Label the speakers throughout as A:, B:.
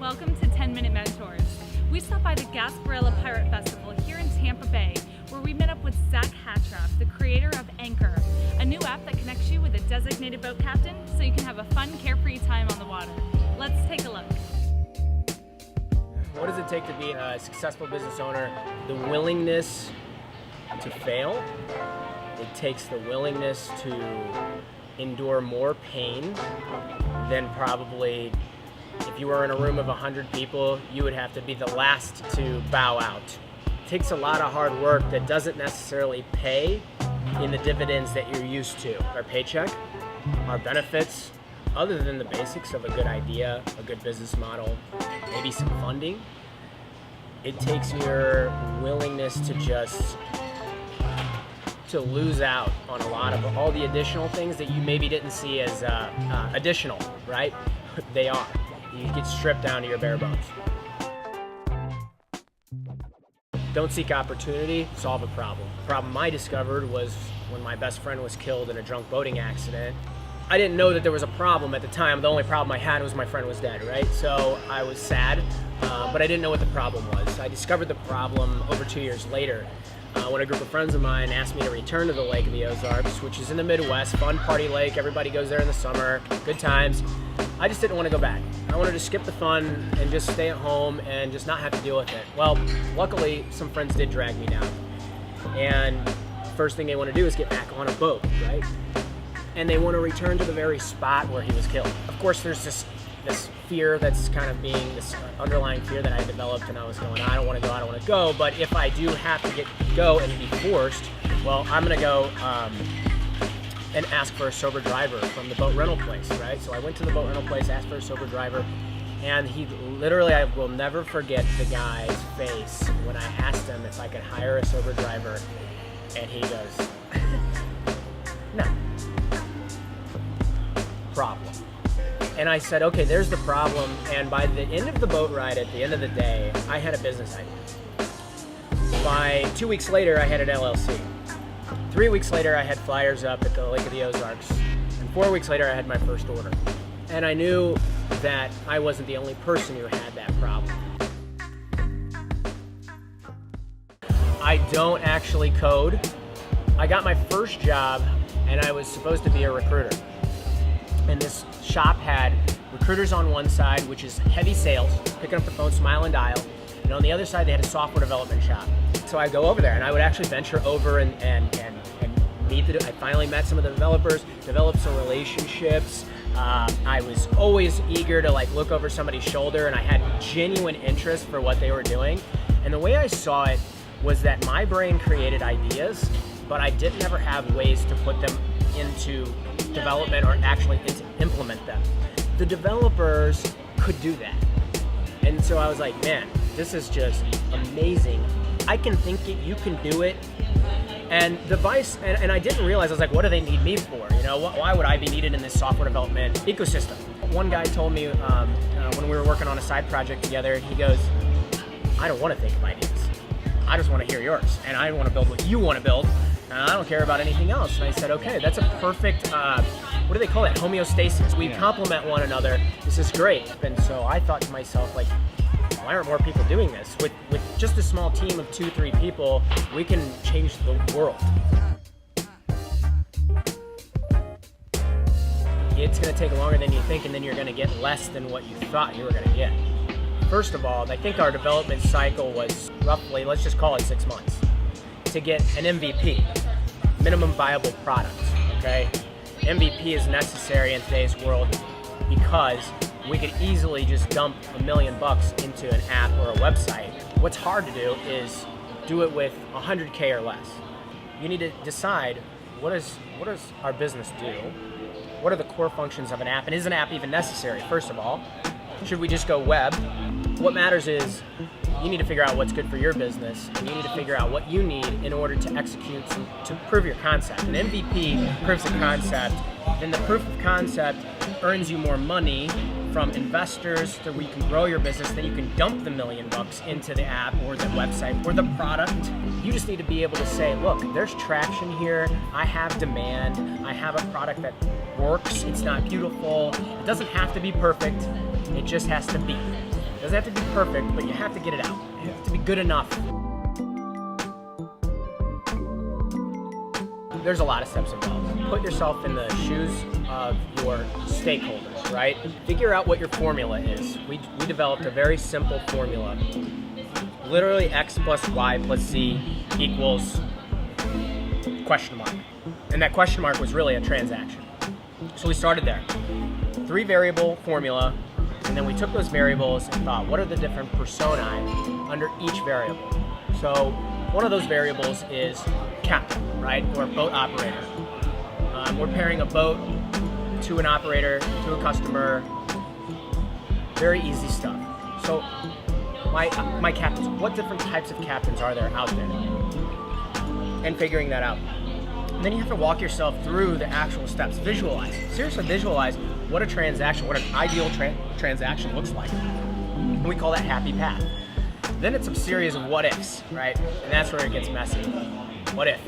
A: welcome to 10-Minute Mentors. We stopped by the Gasparilla Pirate Festival here in Tampa Bay, where we met up with Zach Hatraf, the creator of Anchor, a new app that connects you with a designated boat captain so you can have a fun, carefree time on the water. Let's take a look.
B: What does it take to be a successful business owner? The willingness to fail. It takes the willingness to endure more pain than probably if you were in a room of 100 people, you would have to be the last to bow out. It takes a lot of hard work that doesn't necessarily pay in the dividends that you're used to. Our paycheck, our benefits, other than the basics of a good idea, a good business model, maybe some funding, it takes your willingness to lose out on a lot of all the additional things that you maybe didn't see as additional, right? They are. You get stripped down to your bare bones. Don't seek opportunity, solve a problem. The problem I discovered was when my best friend was killed in a drunk boating accident. I didn't know that there was a problem at the time. The only problem I had was my friend was dead, right? So I was sad, but I didn't know what the problem was. I discovered the problem over 2 years later when a group of friends of mine asked me to return to the Lake of the Ozarks, which is in the Midwest, fun party lake. Everybody goes there in the summer, good times. I just didn't want to go back. I wanted to skip the fun and just stay at home and just not have to deal with it. Well, luckily, some friends did drag me down. And first thing they want to do is get back on a boat, right? And they want to return to the very spot where he was killed. Of course, there's this fear that's kind of being this underlying fear that I developed, and I was going, I don't want to go, but if I do have to go and be forced, well, I'm going to go and ask for a sober driver from the boat rental place, right? So I went to the boat rental place, asked for a sober driver, and he literally, I will never forget the guy's face when I asked him if I could hire a sober driver, and he goes, no. Problem. And I said, okay, there's the problem. And by the end of the boat ride, at the end of the day, I had a business idea. By 2 weeks later, I had an LLC. 3 weeks later, I had flyers up at the Lake of the Ozarks. And 4 weeks later, I had my first order. And I knew that I wasn't the only person who had that problem. I don't actually code. I got my first job, and I was supposed to be a recruiter. And this shop had recruiters on one side, which is heavy sales, picking up the phone, smile and dial. And on the other side, they had a software development shop. So I go over there, and I would actually venture over and meet I finally met some of the developers, developed some relationships. I was always eager to look over somebody's shoulder, and I had genuine interest for what they were doing. And the way I saw it was that my brain created ideas, but I didn't ever have ways to put them into development or actually implement them. The developers could do that. And so I was like, man, this is just amazing. I can think it, you can do it. And and I didn't realize, I was like, what do they need me for? Why would I be needed in this software development ecosystem? One guy told me when we were working on a side project together, he goes, I don't want to think of ideas. I just want to hear yours. And I want to build what you want to build. And I don't care about anything else. And I said, okay, that's a perfect, what do they call that? Homeostasis. We complement one another. This is great. And so I thought to myself, why aren't more people doing this? With just a small team of 2-3 people, we can change the world. It's going to take longer than you think, and then you're going to get less than what you thought you were going to get. First of all, I think our development cycle was roughly, let's just call it 6 months, to get an MVP, minimum viable product, okay? MVP is necessary in today's world because we could easily just dump $1 million into an app or a website. What's hard to do is do it with 100K or less. You need to decide, what does our business do? What are the core functions of an app? And is an app even necessary, first of all? Should we just go web? What matters is you need to figure out what's good for your business, and you need to figure out what you need in order to execute to prove your concept. An MVP proves a concept, then the proof of concept earns you more money from investors so where you can grow your business. Then you can dump the $1 million into the app or the website or the product. You just need to be able to say, look, there's traction here. I have demand. I have a product that works. It's not beautiful. It doesn't have to be perfect. It just has to be. Doesn't have to be perfect, but you have to get it out. You have to be good enough. There's a lot of steps involved. Put yourself in the shoes of your stakeholders, right? Figure out what your formula is. We developed a very simple formula. Literally X plus Y plus Z equals question mark. And that question mark was really a transaction. So we started there. 3 variable formula, and then we took those variables and thought, what are the different personae under each variable? So one of those variables is captain, right, or boat operator. We're pairing a boat to an operator, to a customer. Very easy stuff. So my captains, what different types of captains are there out there? And figuring that out. And then you have to walk yourself through the actual steps. Visualize. Seriously, visualize what a transaction, what an ideal transaction looks like. And we call that happy path. Then it's a series of what ifs, right? And that's where it gets messy. What if?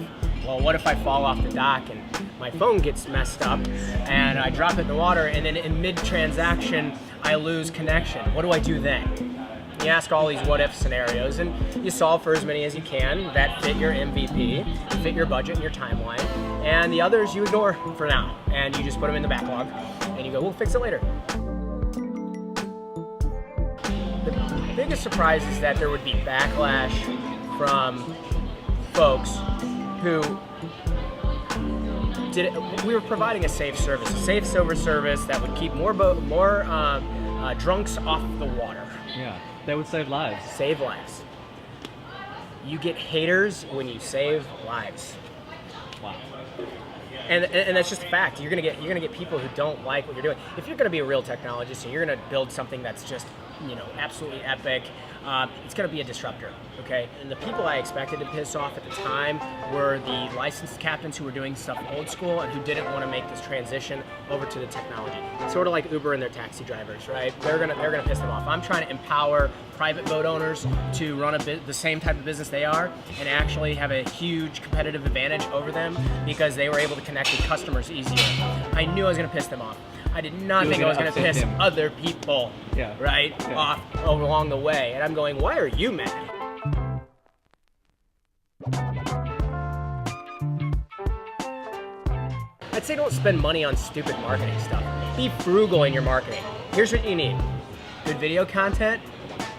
B: Well, what if I fall off the dock and my phone gets messed up and I drop it in the water and then in mid-transaction I lose connection? What do I do then? You ask all these what if scenarios and you solve for as many as you can that fit your MVP, fit your budget and your timeline, and the others you ignore for now and you just put them in the backlog and you go, we'll fix it later. The biggest surprise is that there would be backlash from folks who we were providing a safe silver service that would keep more drunks off the water.
C: Yeah, that would save lives.
B: Save lives. You get haters when you save lives.
C: Wow.
B: And that's just a fact. You're gonna get people who don't like what you're doing. If you're gonna be a real technologist and you're gonna build something that's just, absolutely epic, it's gonna be a disruptor, okay? And the people I expected to piss off at the time were the licensed captains who were doing stuff old school and who didn't want to make this transition over to the technology. Sort of like Uber and their taxi drivers, right? They're gonna piss them off. I'm trying to empower private boat owners to run the same type of business they are and actually have a huge competitive advantage over them because they were able to connect with customers easier. I knew I was gonna piss them off. I did not think I was going to piss other people, off along the way. And I'm going, why are you mad? I'd say don't spend money on stupid marketing stuff. Be frugal in your marketing. Here's what you need. Good video content,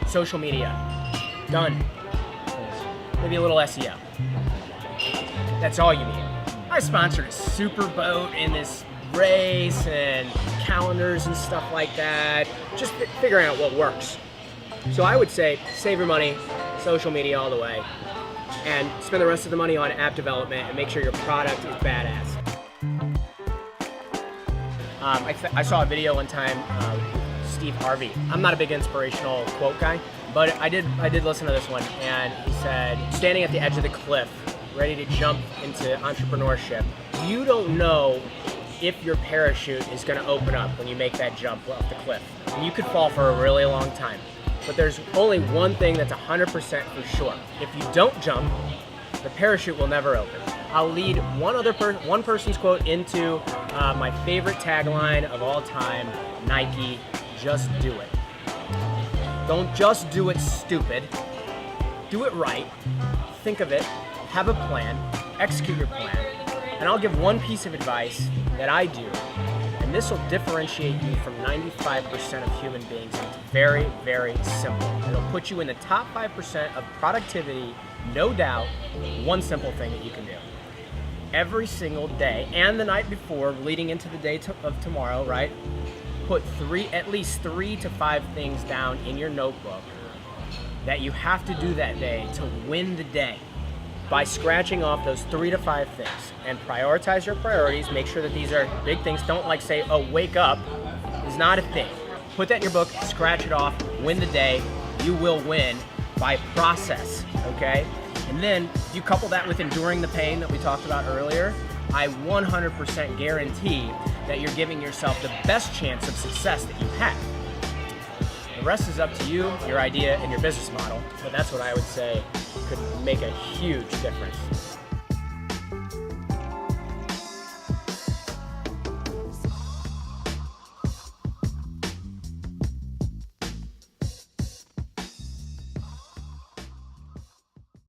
B: social media. Done. Maybe a little SEO. That's all you need. I sponsored a super boat in this race and calendars and stuff like that, just figuring out what works. So I would say save your money, social media all the way, and spend the rest of the money on app development and make sure your product is badass. I saw a video one time with Steve Harvey. I'm not a big inspirational quote guy, but I did listen to this one, and he said, standing at the edge of the cliff, ready to jump into entrepreneurship, you don't know if your parachute is going to open up when you make that jump off the cliff. And you could fall for a really long time. But there's only one thing that's 100% for sure. If you don't jump, the parachute will never open. I'll lead one person's quote into my favorite tagline of all time, Nike, just do it. Don't just do it stupid. Do it right. Think of it. Have a plan. Execute your plan. And I'll give one piece of advice that I do, and this will differentiate you from 95% of human beings. It's very, very simple. It'll put you in the top 5% of productivity, no doubt. One simple thing that you can do. Every single day and the night before, leading into the day of tomorrow, right? Put at least 3 to 5 things down in your notebook that you have to do that day to win the day. By scratching off those 3 to 5 things and prioritize your priorities, make sure that these are big things. Don't say, oh, wake up is not a thing. Put that in your book, scratch it off, win the day. You will win by process, okay? And then you couple that with enduring the pain that we talked about earlier, I 100% guarantee that you're giving yourself the best chance of success that you have. The rest is up to you, your idea, and your business model, but that's what I would say could make a huge difference.